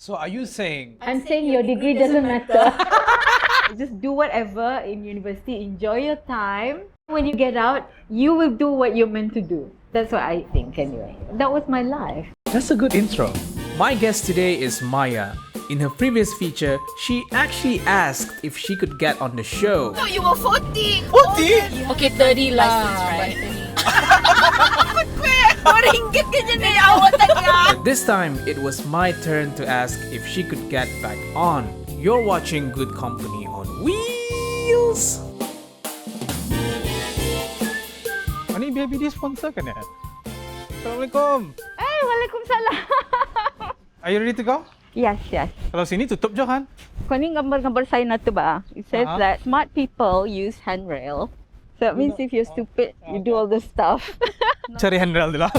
So are you saying? I'm saying your degree doesn't matter. Just do whatever in university. Enjoy your time. When you get out, you will do what you're meant to do. That's what I think anyway. That was my life. That's a good intro. My guest today is Maya. In her previous feature, she actually asked if she could get on the show. No, you were 40. 40? Okay, 30 license, right? RM ka dyan eh, awatan niya. But this time, it was my turn to ask if she could get back on. You're watching Good Company on Wheels. Ani baby dia sponsor kan ya? Assalamualaikum. Waalaikumsalam. Are you ready to go? Yes, yes. Kalau sini tutup je kan? Kau ni gambar-gambar sign na tu ba? It says that smart people use handrail. So it means if you're stupid, you do all this stuff. Cari handrail dulu.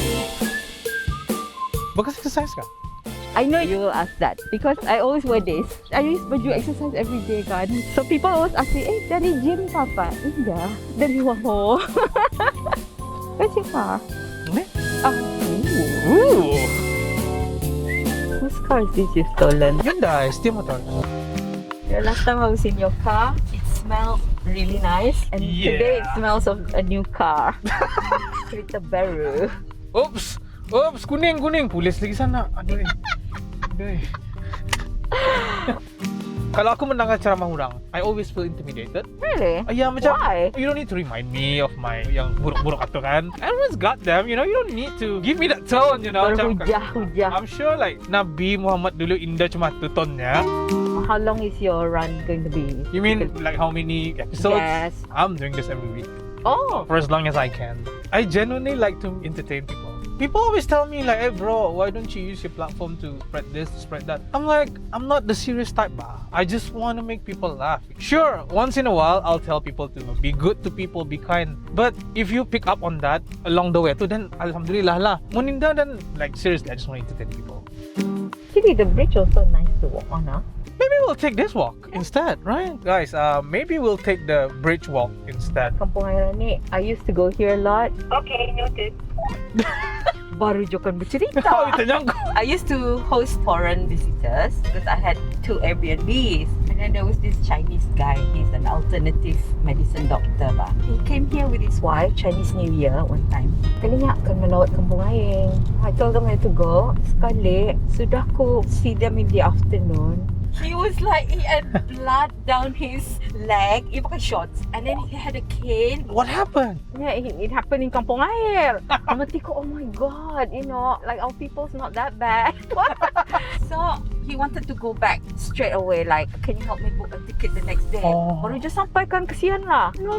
Bagus exercise ka? I know you will ask that because I always wear this. I use baju exercise every day kan. So people always ask me, dari gym papa? Enggak, dari Waho. Where's your car? Ni? Ooh. Whose car is this you've stolen? Hyundai, steam motor. The last time I was in your car, it smelled really nice. And today it smells of a new car. Kereta baru. Oops! Oops! Kuning! Polis lagi sana. Aduh. Kalau aku mendengar ceramah orang, I always feel intimidated. Really? Ya, macam, Why? you don't need to remind me of my yang buruk-buruk itu kan. Everyone's got them, you know. You don't need to give me that tone, you know. Berhujah-hujah. I'm sure like Nabi Muhammad dulu indah cuma tu tonnya. How long is your run going to be? You mean like how many episodes? Yes. I'm doing this every week. Oh. For as long as I can. I genuinely like to entertain people. People always tell me like, hey bro, why don't you use your platform to spread this, to spread that? I'm like, I'm not the serious type bah. I just want to make people laugh. Sure, once in a while, I'll tell people to be good to people, be kind. But if you pick up on that along the way too, then Alhamdulillah lah. Muninda then, like seriously, I just want to entertain people. Actually, the bridge also nice to walk on, huh? Maybe we'll take this walk instead, right? Guys, maybe we'll take the bridge walk instead. Kampung Airan ni, I used to go here a lot. Okay, noted. Baru je kan bercerita. Oh, itanya aku. I used to host foreign visitors because I had 2 Airbnbs. And then there was this Chinese guy. He's an alternative medicine doctor lah. He came here with his wife Chinese New Year one time. Kalinya akan melawat Kampung Aing. I told them where to go. Sekali, sudah ku see them in the afternoon. He was like, he had blood down his leg. He pakai shorts. And then he had a cane. What happened? Yeah, it happened in Kampung Air. Mati ko, oh my god, you know, like our people's not that bad. So, he wanted to go back straight away. Like, can you help me book a ticket the next day? Baru je sampaikan, kesian lah. No,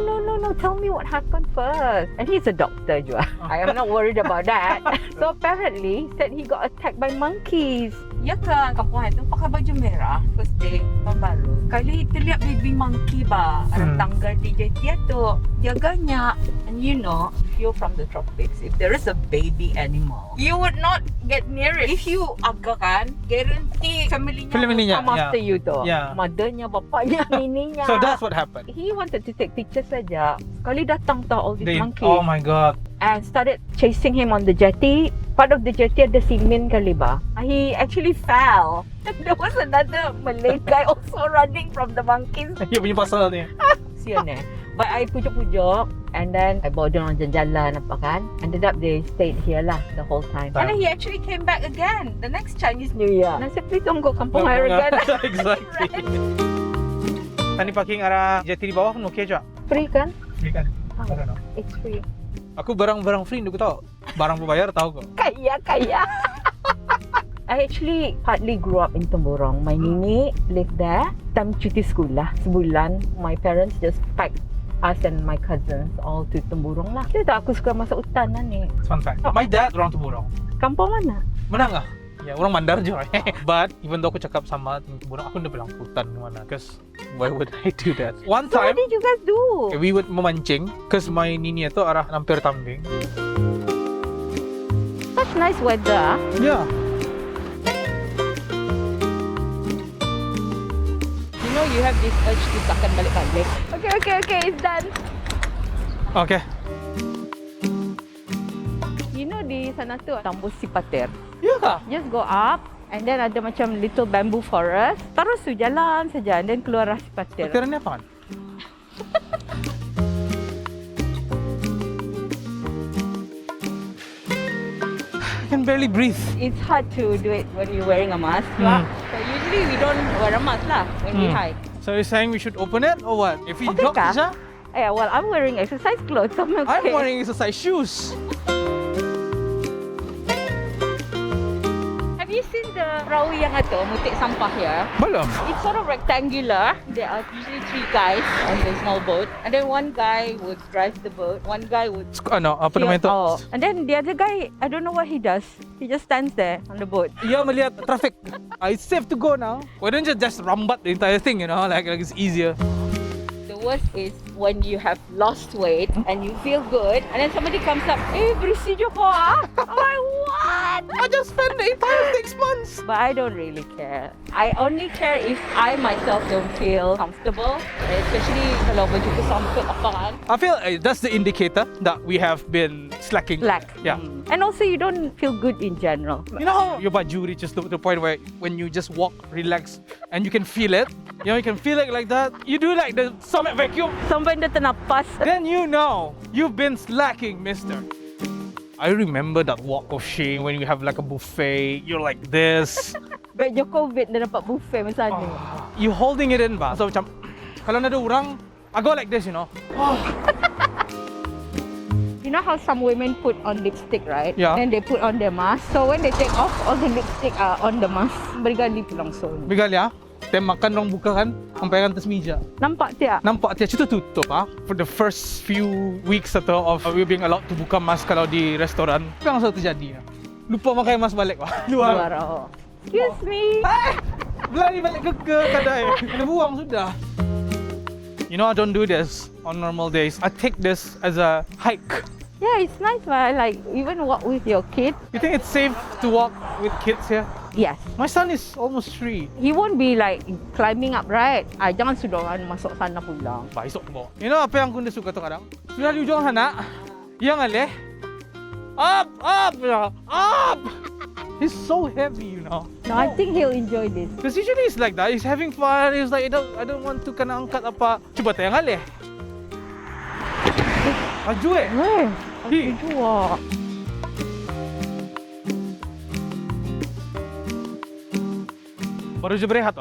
tell me what happened first. And he's a doctor juga. I am not worried about that. So, apparently, he said he got attacked by monkeys. Ya kan, Kampung Air tu pakai baju merah. First day, tahun baru. Kali terlihat baby monkey ba. Ada tangga di dia tu. Dia ganyak. And you know, if you're from the tropics, if there is a baby animal, you would not get near it. If you agak kan, guarantee family-nya come after you tu. Yeah. Mothernya, bapaknya, nininya. So that's what happened. He wanted to take pictures saja. Sekali datang tau all these monkeys. Oh my god. And started chasing him on the jetty. Part of the jetty ada simen kali ba. He actually fell. There was another Malay guy also running from the monkeys. Ya punya pasal ni. Sian eh. But I pujuk-pujuk and then I bawa dia orang jalan-jalan apa kan. Ended up they stayed here lah the whole time. And then he actually came back again the next Chinese New Year. Nasi please tunggu Kampung Air again. Exactly. Tadi parking arah jeti di bawah pun okey je. Free kan? Free kan? I don't know. It's free. Aku barang-barang free aku tahu. Barang berbayar tahu kok. Kaya. I actually partly grew up in Temburong. My nini lived there. Time cuti sekolah sebulan, my parents just packed us and my cousins all to Temburong lah. Kita tahu aku suka masuk hutan lah ni. Fun fact. My dad orang Temburong. Kampung mana? Menang ah? Ya, orang Mandar je. But even though aku cakap sama Temburong, aku dah bilang hutan mana. Because why would I do that? One So time, what did you guys do? we would memancing. Because my nini itu arah Ampir Tambing. Such nice weather. Yeah. You know you have this urge to takkan balik-balik. Okay, it's done. Okay. You know di sana tu Tambus Sipater. Ya kah? Just go up And then ada macam little bamboo forest. Terus tu jalan saja. And then keluar rasi patir. Patiran ni apa? I can barely breathe. It's hard to do it when you're wearing a mask. Mm. So usually we don't wear a mask lah when we hike. So you're saying we should open it or what? If we Okay drop kah? Isha, Yeah, well, I'm wearing exercise clothes. So I'm okay. I'm wearing exercise shoes. Have you seen the perahu yang ada mutik sampah here? Belum. It's sort of rectangular. There are usually 3 guys on the small boat. And then one guy would drive the boat. One guy would... Ano, apa nama itu? Oh. And then the other guy, I don't know what he does. He just stands there on the boat. Ia melihat traffic. It's safe to go now. Why don't you just rambat the entire thing, you know? Like it's easier. The worst is when you have lost weight and you feel good and then somebody comes up, berisi je kau ah. I'm like, what? I just spent the entire 6 months. But I don't really care. I only care if I myself don't feel comfortable, especially kalau baju ku samput apa kan. I feel that's the indicator that we have been slacking. Slack. Yeah. And also you don't feel good in general. You know how your baju reaches to the point where when you just walk, relax, and you can feel it. You know, you can feel it like that. You do like the stomach vacuum. Sampai dia ternapas. Then you know you've been slacking, mister. I remember that walk of shame when you have like a buffet. You're like this. Baik je COVID dia dapat buffet masa ni. You holding it in ba. So macam kalau ada orang, I go like this, you know. You know how some women put on lipstick, right? Yeah. Then they put on their mask. So when they take off, all the lipstick are on the mask. Bergali langsung. Bigal ya. Tem makan orang buka kan, sampai kan atas meja. Nampak tak? Nampak dia cerita tutup for the first few weeks atau of we being allowed to buka mask kalau di restoran. Apa yang selalu terjadi? Lupa pakai mask balik luar. Oh. Excuse me. Berlari balik ke kedai. Kena buang sudah. You know, I don't do this on normal days. I take this as a hike. Yeah, it's nice, but like even walk with your kid. You think it's safe to walk with kids here? Yes. My son is almost 3. He won't be like climbing up, right? Jangan sudah masuk sana pulang. Baisok mo. You know apa yang kundi suka tu kadang? Sudah di ujung sana, yang aleh, up. He's so heavy, you know. No, I think he'll enjoy this. Because usually he's like that. He's having fun. He's like, I don't want to kena angkat apa. Cuba tayang aleh. Maju Hey, jua. Baru je berehat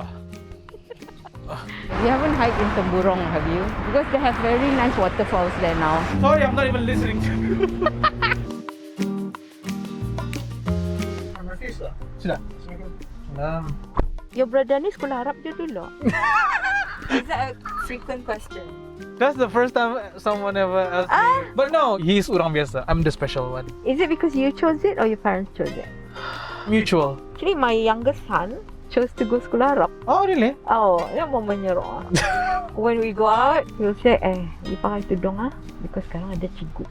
You haven't hiked in Temburong, have you? Because they have very nice waterfalls there now. Sorry, I'm not even listening to you. Sudah. Your brother ni sekolah Arab je dulu. Is that a frequent question? That's the first time someone ever asked me. But no, he's orang biasa. I'm the special one. Is it because you chose it or your parents chose it? Mutual. Actually, my youngest son chose to go sekolah Arab. Oh, really? Oh, dia mau menyerah. When we go out, he'll say, you pakai tudung because sekarang ada cikgu.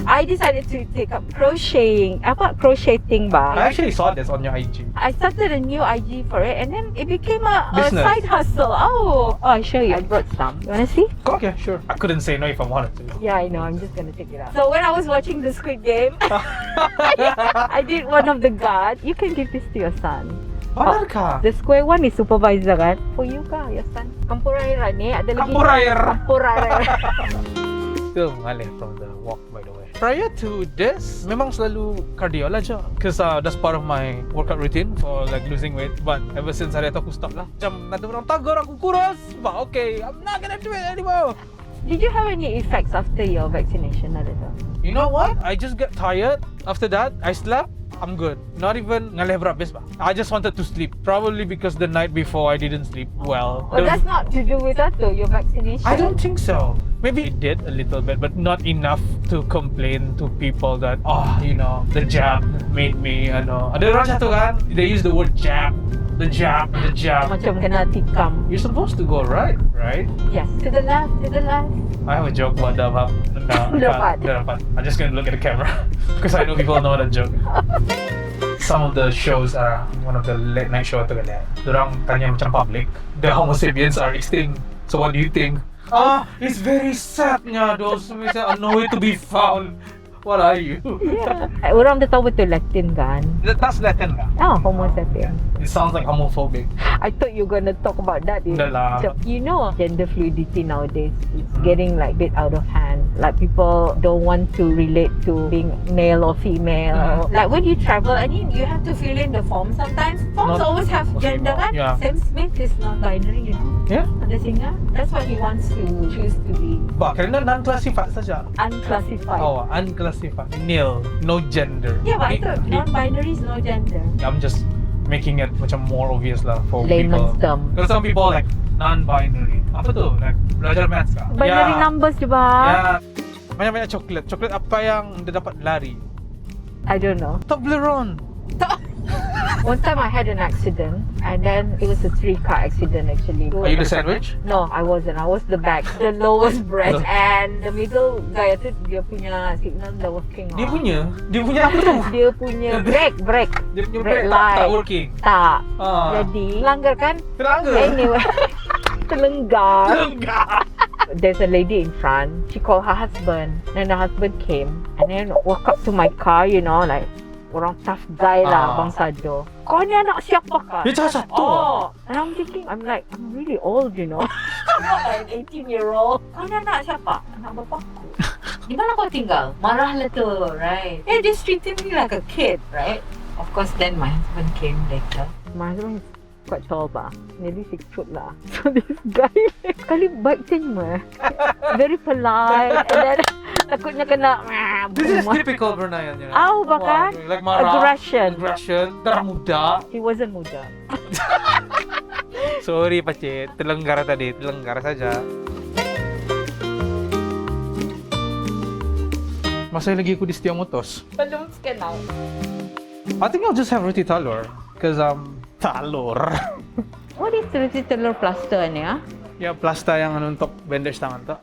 I decided to take up crocheting ba. I actually saw this on your IG. I started a new IG for it and then it became a Business. side hustle. Oh, I'll show you. I brought some. You wanna see? Okay, sure. I couldn't say no if I wanted to. Yeah, I know. I'm just gonna take it out. So when I was watching the Squid Game, I did one of the guards. You can give this to your son. Benar kah? The square one is supervisor kan? For you kah, your son? Campur airan ni ada lagi. Campur air. Campur air. Still mengalir from the walk, by the way. Prior to this, memang selalu cardio lah je. Because that's part of my workout routine for like losing weight. But ever since hari itu aku stop lah. Macam nanti orang tagar aku kurus. But okay, I'm not gonna do it anymore. Did you have any effects after your vaccination? You know what? I just get tired. After that, I slept. I'm good. Not even ngalih berhabis ba. I just wanted to sleep. Probably because the night before I didn't sleep well. But that's not to do with that though, your vaccination. I don't think so. Maybe it did a little bit, but not enough to complain to people that, you know, the jab made me, Ada orang satu kan, they use the word jab. The jab. Macam kena tikam. You're supposed to go right? Yes. To the left. I have a joke about that. Dapat. I'm just gonna look at the camera because I know people know that joke. Some of the shows are one of the late night show tu kan. Dorang tanya macam public, the Homo sapiens are extinct. So what do you think? It's very sad nya. Those are nowhere to be found. What are you? Yeah. Orang dah tahu betul Latin kan? That's Latin lah. Oh, Homo sapien. It sounds like homophobic. I thought you were gonna talk about that. Dah lah. So, you know, gender fluidity nowadays is getting like a bit out of hand. Like people don't want to relate to being male or female. Like when you travel, I mean, you have to fill in the form sometimes. Forms Not- always have gender kan? Yeah. Sam Smith is non-binary, you know. Yeah? The singer. That's what he wants to choose to be. But kerana non-classified saja. Unclassified. Oh, unclassified. Nil. No gender. Yeah, but I It- thought non-binary is no gender. I'm just making it macam more obvious lah for Layman's people. term. Because some people like non-binary. Apa tu? Like belajar maths kah? Binary numbers je ba? Ya. Banyak-banyak coklat. Coklat apa yang dia dapat lari? I don't know. Toblerone. One time I had an accident and then it was a 3-car accident actually. Are you the sandwich? No, I wasn't. I was the back, the lowest breast, and the middle guy tu dia punya signal dah working. Dia punya? Dia punya apa tu? Dia punya brake. Dia punya Red brake light. tak working. Tak. Ah. Jadi langgar kan? Terangga. Anyway, terlenggar. Enggak. There's a lady in front. She called her husband, and the husband came and then walk up to my car, you know, like orang tough guy lah, bangsa do. Kau ni anak siapa kah? Dia cakap satu. Oh, and I'm thinking, I'm really old, you know. I'm not like an 18-year-old. Kau ni anak siapa? Anak bapakku. Di mana kau tinggal? Marah lah tu, right? Yeah, they treated me like a kid, right? Of course, then my husband came later. My husband is quite tall ba, nearly 6 foot lah. So this guy sekali baik semua, very polite, and then takutnya kena This is typical Bruneian, you know. Aw, bahkan Like marah. aggression. Darah muda. He wasn't muda. Sorry Pakcik, terlenggar tadi, terlenggar saja. Masih lagi aku di Setia Motors. Belum scan now. I think I'll just have roti talur. Because talur. What is roti telur plaster ni ah? Ya, plasta yang untuk bandage tangan tu.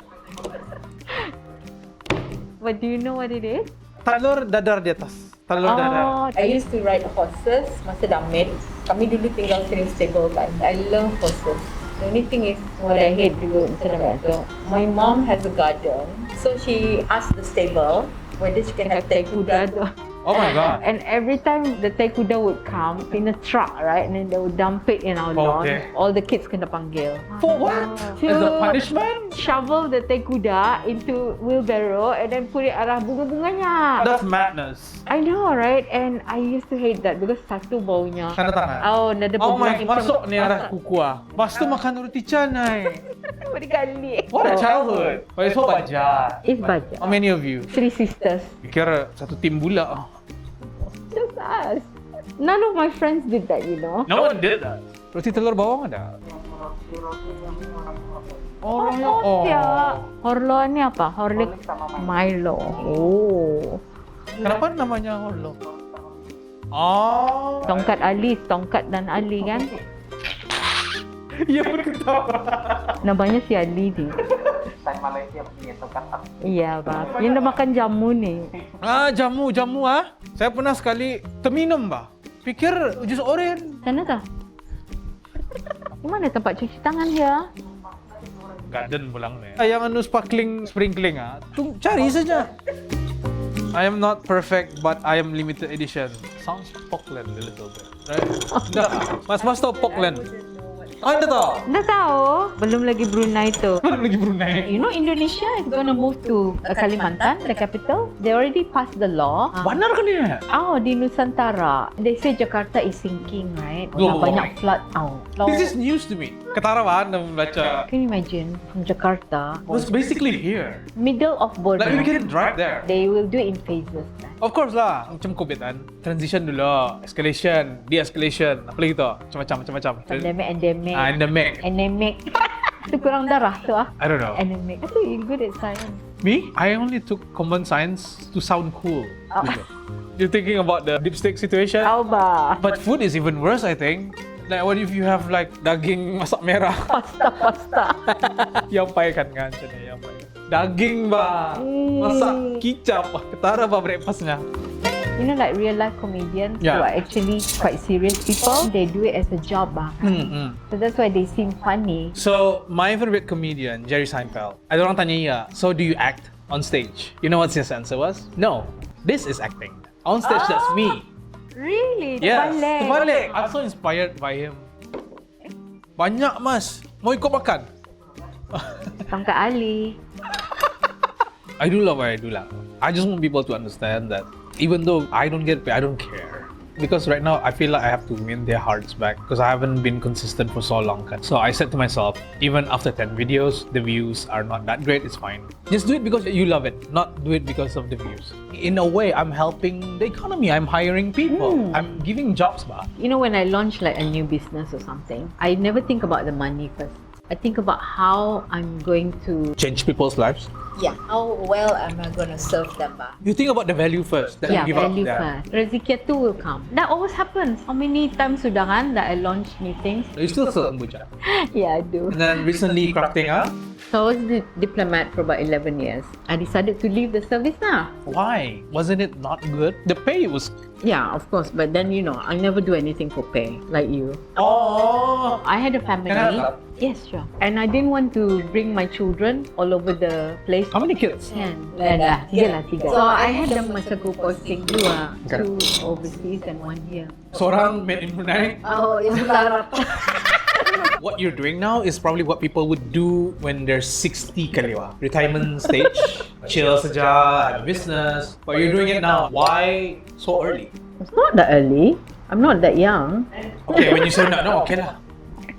But do you know what it is? Talur dadar di atas. Talur dadar. I used to ride horses masa dah maid. Kami dulu tinggal sering stable kan. I love horses. The only thing is what I hate dulu masa dah maid tu. My mom has a garden. So she asked the stable whether she can have Thai kuda tu. Oh my god. And every time the Thai kuda would come in a truck, right? And then they would dump it in our lawn. Okay. All the kids kena panggil. For what? As a punishment? Shovel the Thai kuda into wheelbarrow and then put it arah bunga-bunganya. That's madness. I know, right? And I used to hate that because satu baunya. Tanda tangan. Oh, nada Oh my, bunga masuk ni arah kuku ah. Lepas tu makan roti canai. Berkali. What a childhood. Oh, it's so bajat. It's baja. How many of you? 3 sisters. Kira satu tim bula. Just us. None of my friends did that, you know. No one did that. Roti telur bawang ada? Oh, ya. Horlo ni apa? Horlick Milo. Oh. Kenapa namanya Horlo? Oh. Tongkat Ali, Tongkat dan Ali kan? Iya pun ketawa. Namanya si Ali ni. Iya, Bang. Yang dah makan jamu ni. Ah, jamu ah. Saya pernah sekali terminum bah. Pikir jus oren. Sana tak? Di mana tempat cuci tangan dia? Garden pulang ni. Yang anu sprinkling ah. Tu cari saja. I am not perfect but I am limited edition. Sounds Portland a little bit, right? Dah, mas tahu Portland? Oh, dah tahu? Dah tahu? Belum lagi Brunei tu. Belum lagi Brunei. You know Indonesia is going to move to Kalimantan, the capital. They already passed the law. Benar kan ni? Oh, di Nusantara. They say Jakarta is sinking, right? Global Banyak flood. Oh. This is news to me. Ketarawan dah membaca. Can you imagine from Jakarta, It was basically here. middle of border. Like we can drive there. They will do it in phases. Of course lah. Macam COVID kan. Transition dulu. Escalation. De-escalation. Apa lagi tu? Macam-macam. Endemic. Endemic. Itu kurang darah tu ah. I don't know. Endemic. I think you're good at science. Me? I only took common science to sound cool. Oh. You're thinking about the dipstick situation? Tahu ba? But food is even worse, I think. Like, what if you have like daging masak merah? Pasta. Yampaikan kan macam ni, yampaikan. Daging ba? Masak kicap. Ketara ba breakfastnya? You know, like real life comedians Yeah. who are actually quite serious people, they do it as a job. So that's why they seem funny. So, my favorite comedian, Jerry Seinfeld. Ada orang tanya ia, so do you act? on stage. You know what his answer was? No, this is acting. On stage, that's me. Really? Yes, Terbalik. terbalik. I'm so inspired by him. Banyak mas, mau ikut makan? Tangka Ali. I do love what I do lah. I just want people to understand that even though I don't get paid, I don't care. Because right now I feel like I have to win their hearts back because I haven't been consistent for so long. So I said to myself, even after 10 videos, the views are not that great, it's fine. Just do it because you love it, not do it because of the views. In a way, I'm helping the economy. I'm hiring people. I'm giving jobs ba. You know, when I launch like a new business or something, I never think about the money first. I think about how I'm going to Change people's lives. Yeah. How well am I gonna serve them, ba? You think about the value first. Then you give value up. first. Rezeki tu will come. That always happens. How many times sudah kan that I launch new things? You still sell kombucha. Yeah, I do. And then recently crafting, huh? So I was the diplomat for about 11 years. I decided to leave the service now. Why? Wasn't it not good? The pay was... Yeah, of course. But then, you know, I never do anything for pay, like you. Oh! I had a family. Can I help? Yes, sure. And I didn't want to bring my children all over the place. How many kids? 10. Tiga. So I had them masa go posting dua. Okay. 2 overseas and 1 here. Seorang made in Brunei. Oh, yang berharap. What you're doing now is probably what people would do when they're 60 kaliwa. Retirement stage, chill saja, have a business. But you're doing it now. Why so early? It's not that early. I'm not that young. Okay, when you say no, okay lah.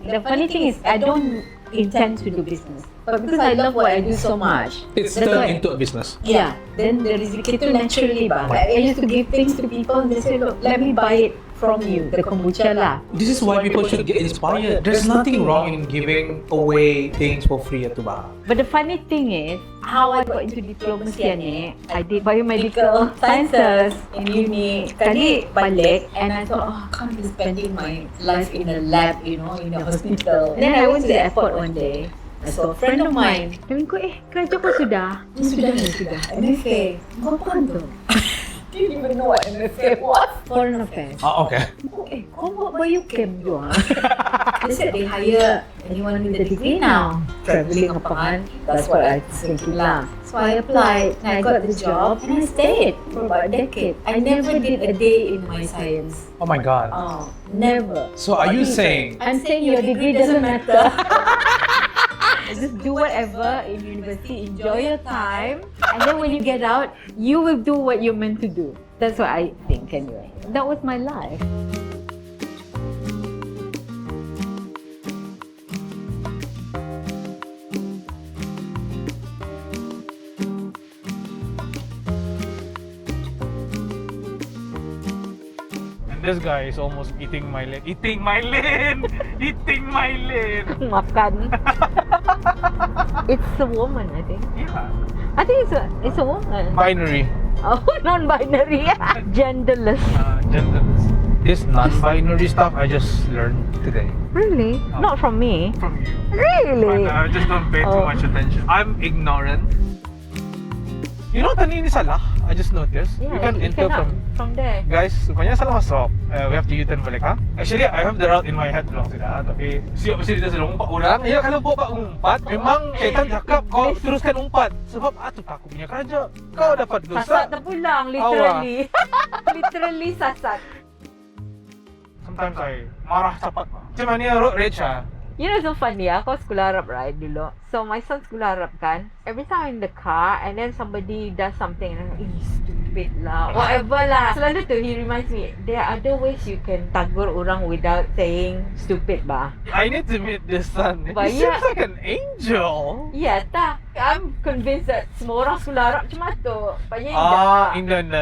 The funny thing is, I don't intend to do business. But because I love what I do so much, It's that's turned why- into a business. yeah, then the rezeki tu naturally ba. I used to give things to people and they say, look, let me buy it from you, the kombucha lah. This is why people should get inspired. There's nothing wrong in giving away things for free at ba. But the funny thing is, how I got into diplomacy ni, I did biomedical sciences in uni. Sekali balik and I thought, oh, I can't be spending my life in a lab, you know, in a hospital. Then I went to the airport one day. I saw a friend of mine. Sabi ko, kerja ko sudah? Sudah. MFA. Apaan tu? Didn't even know what MFA was. Foreign Affairs. Oh, okay. Kau buat biochem juga? They said they hire anyone with a degree now. Traveling apa kan? That's what I was thinking lah. So I applied and I got the job and I stayed for about a decade. I never did a day in my science. Oh my god. Oh, never. So are you saying I'm saying your degree doesn't matter. Just do whatever in university, enjoy your time, and then when you get out, you will do what you're meant to do. That's what I think anyway. That was my life. And this guy is almost eating my lane. Eating my lane! Eating my lane! Makan. It's a woman, I think. Yeah. I think it's a woman. Binary. Oh, non-binary. Genderless. Genderless. This non-binary stuff I just learned today. Really? Not from me. From you. Really? But I just don't pay too Oh. much attention. I'm ignorant. You know tani ni salah? I just noticed. We can you enter cannot from... there. Guys, rupanya salah masuk. We have to U-turn balik ha? Actually, I have the route in my head long sudah. Tapi siap mesti kita sudah umpat orang. Ya kalau bawa umpat, memang syaitan cakap kau teruskan umpat. Sebab tu aku punya kerja. Kau dapat dosa. Sasat terpulang, literally. Literally sasat. Sometimes I marah cepat. Macam mana road rage ah? You know, so funny ako sekolah Arab right dulu. So my son sekolah Arab kan. Every time I'm in the car and then somebody does something and I'm like, stupid lah, whatever lah. Selalu tu he reminds me, there are other ways you can tagur orang without saying stupid ba. I need to meet this son. He But seems yeah. like an angel. Yeah, tak. I'm convinced that semua orang sekolah Arab macam tu. But yeah, Ah, Indan.